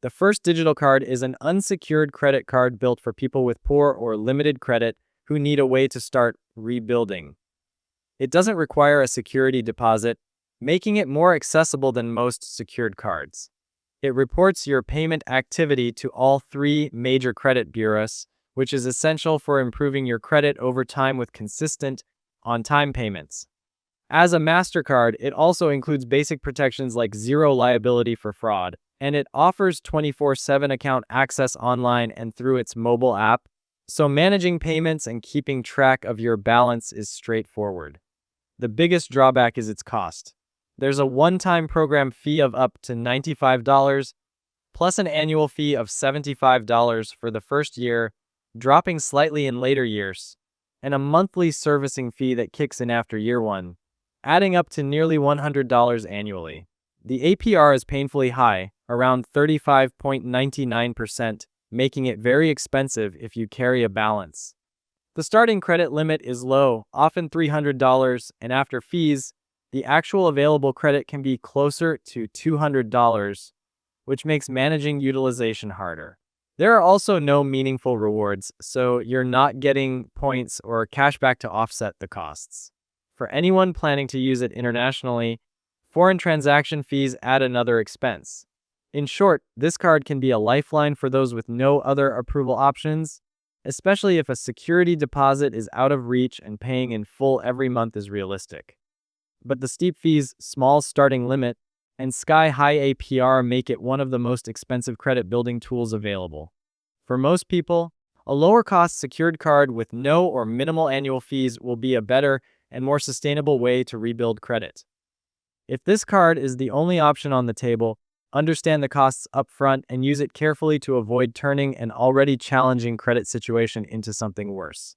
The first digital card is an unsecured credit card built for people with poor or limited credit who need a way to start rebuilding. It doesn't require a security deposit, making it more accessible than most secured cards. It reports your payment activity to all three major credit bureaus, which is essential for improving your credit over time with consistent, on-time payments. As a Mastercard, it also includes basic protections like zero liability for fraud, and it offers 24/7 account access online and through its mobile app, so managing payments and keeping track of your balance is straightforward. The biggest drawback is its cost. There's a one-time program fee of up to $95, plus an annual fee of $75 for the first year, dropping slightly in later years, and a monthly servicing fee that kicks in after year one, adding up to nearly $100 annually. The APR is painfully high, around 35.99%, making it very expensive if you carry a balance. The starting credit limit is low, often $300, and after fees, the actual available credit can be closer to $200, which makes managing utilization harder. There are also no meaningful rewards, so you're not getting points or cashback to offset the costs. For anyone planning to use it internationally, foreign transaction fees add another expense. In short, this card can be a lifeline for those with no other approval options, especially if a security deposit is out of reach and paying in full every month is realistic. But the steep fees, small starting limit, and sky-high APR make it one of the most expensive credit-building tools available. For most people, a lower-cost secured card with no or minimal annual fees will be a better and more sustainable way to rebuild credit. If this card is the only option on the table, understand the costs upfront and use it carefully to avoid turning an already challenging credit situation into something worse.